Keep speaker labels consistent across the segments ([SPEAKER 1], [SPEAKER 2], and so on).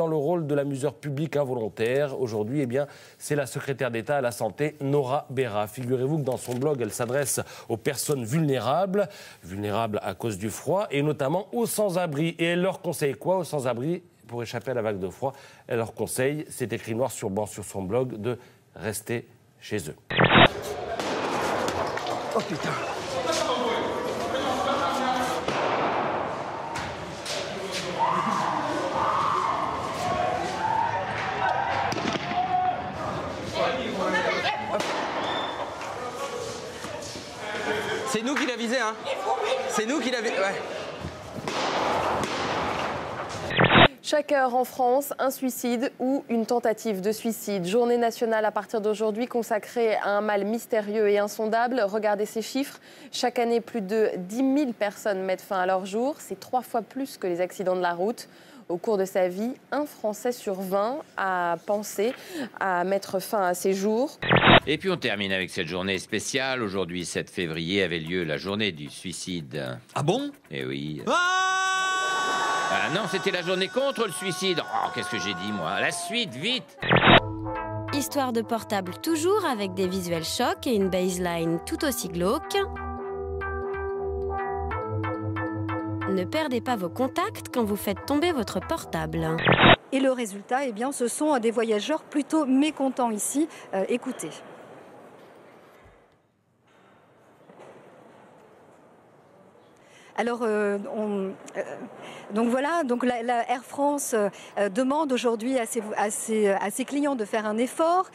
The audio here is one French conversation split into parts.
[SPEAKER 1] dans le rôle de l'amuseur public involontaire. Aujourd'hui, eh bien, c'est la secrétaire d'État à la Santé, Nora Berra. Figurez-vous que dans son blog, elle s'adresse aux personnes vulnérables à cause du froid, et notamment aux sans-abri. Et elle leur conseille quoi aux sans-abri pour échapper à la vague de froid? Elle leur conseille, c'est écrit noir sur blanc sur son blog, de rester chez eux.
[SPEAKER 2] Oh putain!
[SPEAKER 3] C'est nous qui l'a visé, hein? C'est nous qui l'a visé, ouais.
[SPEAKER 4] Chaque heure en France, un suicide ou une tentative de suicide. Journée nationale à partir d'aujourd'hui consacrée à un mal mystérieux et insondable. Regardez ces chiffres. Chaque année, plus de 10 000 personnes mettent fin à leur jour. C'est 3 fois plus que les accidents de la route. Au cours de sa vie, un Français sur 20 a pensé à mettre fin à ses jours.
[SPEAKER 5] Et puis on termine avec cette journée spéciale. Aujourd'hui, 7 février, avait lieu la journée du suicide.
[SPEAKER 3] Ah bon?
[SPEAKER 5] Eh oui. Ah non, c'était la journée contre le suicide. Oh, qu'est-ce que j'ai dit, moi? La suite, vite!
[SPEAKER 6] Histoire de portable toujours avec des visuels chocs et une baseline tout aussi glauque. Ne perdez pas vos contacts quand vous faites tomber votre portable.
[SPEAKER 7] Et le résultat, eh bien, ce sont des voyageurs plutôt mécontents ici. Écoutez. Alors, donc voilà, donc la Air France demande aujourd'hui à ses clients de faire un effort.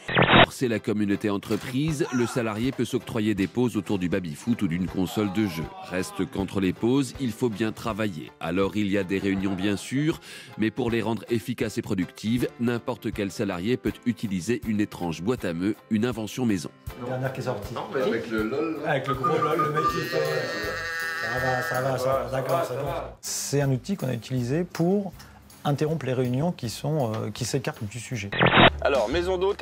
[SPEAKER 8] C'est la communauté entreprise, le salarié peut s'octroyer des pauses autour du baby-foot ou d'une console de jeu. Reste qu'entre les pauses, il faut bien travailler. Alors il y a des réunions bien sûr, mais pour les rendre efficaces et productives, n'importe quel salarié peut utiliser une étrange boîte à meux, une invention maison.
[SPEAKER 9] La dernière qui est sortie.
[SPEAKER 10] Non, mais avec le LOL.
[SPEAKER 9] Avec le gros LOL, le mec qui fait... Ça va, d'accord, ça va. C'est un outil qu'on a utilisé pour interrompre les réunions qui s'écartent du sujet.
[SPEAKER 10] Alors, maison d'hôte,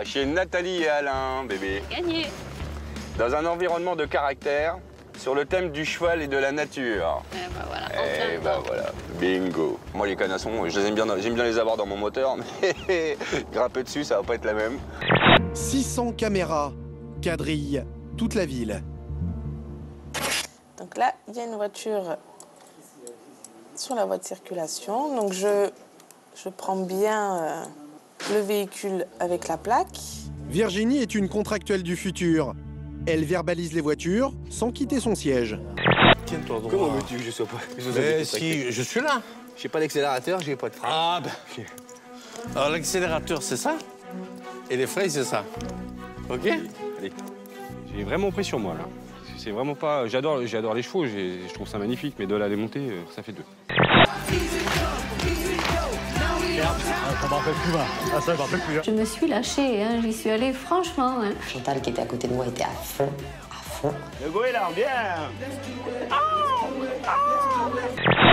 [SPEAKER 10] chez Nathalie et Alain, bébé.
[SPEAKER 11] Gagné.
[SPEAKER 10] Dans un environnement de caractère, sur le thème du cheval et de la nature.
[SPEAKER 11] Et
[SPEAKER 10] voilà, bingo. Moi, les canassons, j'aime bien les avoir dans mon moteur, mais grimper dessus, ça va pas être la même.
[SPEAKER 12] 600 caméras quadrillent toute la ville.
[SPEAKER 13] Donc là, il y a une voiture sur la voie de circulation. Donc je prends bien le véhicule avec la plaque.
[SPEAKER 12] Virginie est une contractuelle du futur. Elle verbalise les voitures sans quitter son siège.
[SPEAKER 10] Tiens-toi droit. Comment veux-tu que je sois pas...
[SPEAKER 3] Mais si, je suis là.
[SPEAKER 10] J'ai pas d'accélérateur, j'ai pas de frein.
[SPEAKER 3] Ah ben... Alors l'accélérateur, c'est ça. Et les freins, c'est ça. OK?
[SPEAKER 14] Allez. J'ai vraiment pris sur moi, là. C'est vraiment pas... J'adore les chevaux, je trouve ça magnifique, mais de la démonter, ça fait deux.
[SPEAKER 11] Je me suis lâchée, hein. J'y suis allée franchement. Hein.
[SPEAKER 15] Chantal qui était à côté de moi était à fond.
[SPEAKER 10] Le goéland, bien.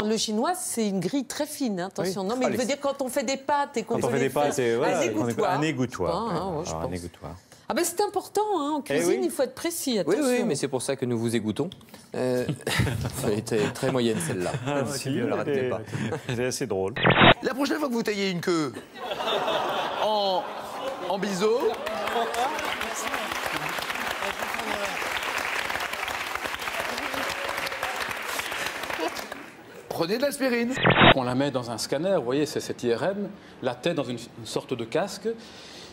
[SPEAKER 13] Le chinois, c'est une grille très fine, hein. Attention. Oui. Non, mais il veut dire quand on fait des pâtes et qu'on
[SPEAKER 9] fait des pâtes, c'est
[SPEAKER 13] un
[SPEAKER 9] égouttoir.
[SPEAKER 13] Un égouttoir. Ah ben c'est important, hein. En cuisine, il faut être précis, attention.
[SPEAKER 3] Oui, mais c'est pour ça que nous vous égoutons. Elle était très moyenne, celle-là.
[SPEAKER 9] Si, ne la ratez pas. C'est assez drôle.
[SPEAKER 16] La prochaine fois que vous taillez une queue en biseau, prenez de l'aspirine.
[SPEAKER 17] On la met dans un scanner, vous voyez, c'est cette IRM, la tête dans une sorte de casque,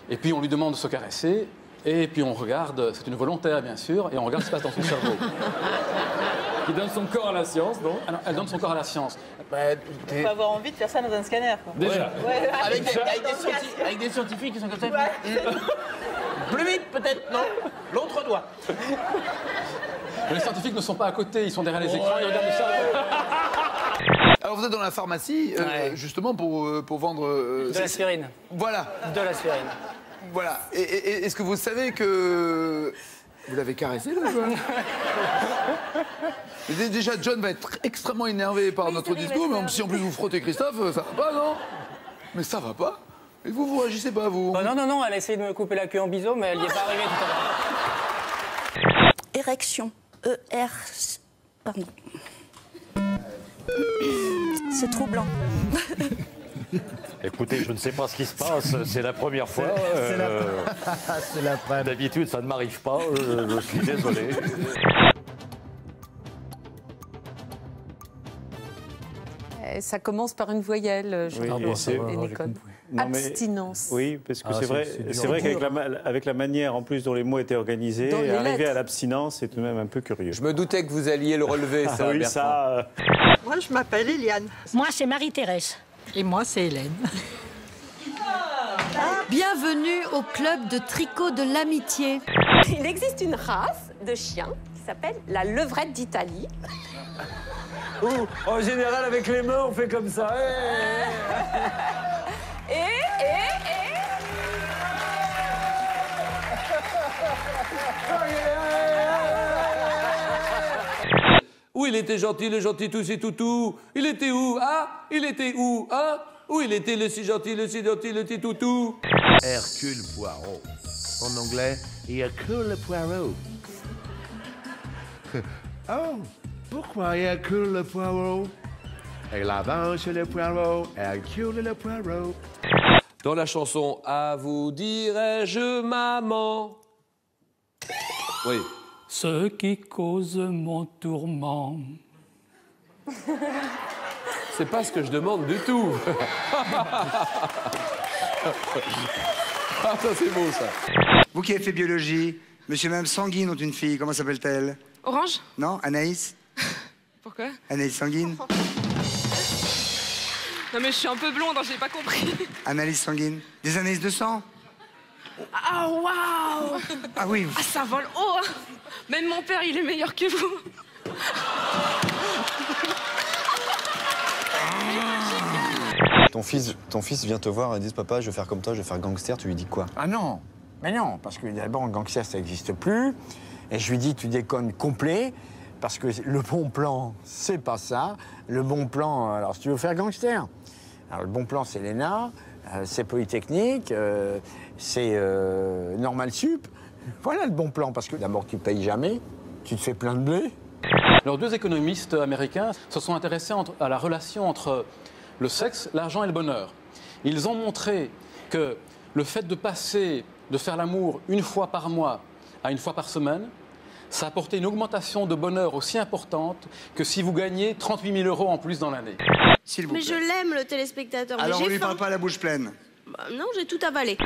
[SPEAKER 17] et puis on lui demande de se caresser. Et puis on regarde, c'est une volontaire bien sûr, et on regarde ce qui se passe dans son cerveau. Qui donne son corps à la science, donc. Alors, elle donne son corps à la science.
[SPEAKER 13] Il faut avoir envie de faire ça dans un scanner, quoi.
[SPEAKER 3] Déjà. Ouais. Avec des scientifiques qui sont comme ça. Plus vite, peut-être, non? L'autre doigt.
[SPEAKER 17] Les scientifiques ne sont pas à côté, ils sont derrière les écrans, ils regardent le cerveau.
[SPEAKER 16] Alors vous êtes dans la pharmacie, justement pour vendre...
[SPEAKER 18] de l'aspirine.
[SPEAKER 16] Voilà.
[SPEAKER 18] De l'aspirine.
[SPEAKER 16] Voilà. Et est-ce que vous savez que... Vous l'avez caressé, le John? Déjà, John va être extrêmement énervé par notre discours, mais si en plus vous frottez Christophe, ça va pas, non? Mais ça va pas. Et vous réagissez pas, vous?
[SPEAKER 18] Non, elle a essayé de me couper la queue en biseau, mais elle n'y est pas arrivée tout à l'heure.
[SPEAKER 7] Érection. E-R... Pardon. C'est troublant.
[SPEAKER 2] Écoutez, je ne sais pas ce qui se passe, c'est la première fois.
[SPEAKER 9] C'est la première.
[SPEAKER 2] D'habitude, ça ne m'arrive pas, je suis désolé.
[SPEAKER 19] Ça commence par une voyelle, je crois, Enecon. Abstinence.
[SPEAKER 20] Oui, parce que c'est vrai qu'avec la manière en plus dont les mots étaient organisés, arriver à l'abstinence, c'est tout de même un peu curieux.
[SPEAKER 21] Je me doutais que vous alliez le relever, ça.
[SPEAKER 20] Oui,
[SPEAKER 21] Bertrand.
[SPEAKER 20] ça.
[SPEAKER 22] Moi, je m'appelle Eliane.
[SPEAKER 23] Moi, c'est Marie-Thérèse.
[SPEAKER 22] Et moi, c'est Hélène.
[SPEAKER 24] Bienvenue au club de tricot de l'amitié.
[SPEAKER 25] Il existe une race de chiens qui s'appelle la levrette d'Italie.
[SPEAKER 1] En général, avec les mains, on fait comme ça.
[SPEAKER 26] Où il était gentil, le gentil tout c'est toutou. Il était où? Ah, il était où? Ah, où il était le si gentil, le petit toutou?
[SPEAKER 27] Hercule Poirot. En anglais, Hercule Poirot. Oh, pourquoi Hercule Poirot? Elle avance le poireau, Hercule le Poirot.
[SPEAKER 26] Dans la chanson À vous dirai-je maman. Oui.
[SPEAKER 28] Ce qui cause mon tourment.
[SPEAKER 26] C'est pas ce que je demande du tout. Ah, ça c'est beau ça.
[SPEAKER 29] Vous qui avez fait biologie, monsieur et madame Sanguine ont une fille, comment s'appelle-t-elle?
[SPEAKER 30] Orange?
[SPEAKER 29] Non, Anaïs?
[SPEAKER 30] Pourquoi?
[SPEAKER 29] Anaïs Sanguine?
[SPEAKER 30] Non mais je suis un peu blonde, hein, j'ai pas compris.
[SPEAKER 29] Anaïs Sanguine? Des Anaïs de sang?
[SPEAKER 30] Ah waouh!
[SPEAKER 29] Ah oui.
[SPEAKER 30] Ah ça vole haut, hein. Même mon père il est meilleur que vous.
[SPEAKER 31] Ton fils vient te voir et dit papa, je vais faire comme toi, je vais faire gangster, tu lui dis quoi?
[SPEAKER 32] Ah non, mais non, parce que d'abord, gangster, ça n'existe plus. Et je lui dis, tu déconnes complet, parce que le bon plan, c'est pas ça. Le bon plan, alors si tu veux faire gangster, alors le bon plan, c'est l'ENA, c'est Polytechnique, c'est Normal Sup. Voilà le bon plan, parce que d'abord, tu payes jamais, tu te fais plein de blé.
[SPEAKER 17] Alors, deux économistes américains se sont intéressés à la relation entre le sexe, l'argent et le bonheur. Ils ont montré que le fait de passer de faire l'amour une fois par mois à une fois par semaine, ça apportait une augmentation de bonheur aussi importante que si vous gagnez 38 000 € en plus dans l'année.
[SPEAKER 29] S'il vous
[SPEAKER 24] Mais
[SPEAKER 29] plaît.
[SPEAKER 24] je l'aime, le téléspectateur.
[SPEAKER 29] Alors
[SPEAKER 24] mais
[SPEAKER 29] on lui
[SPEAKER 24] j'ai faim.
[SPEAKER 29] parle pas à la bouche pleine.
[SPEAKER 24] Non, j'ai tout avalé.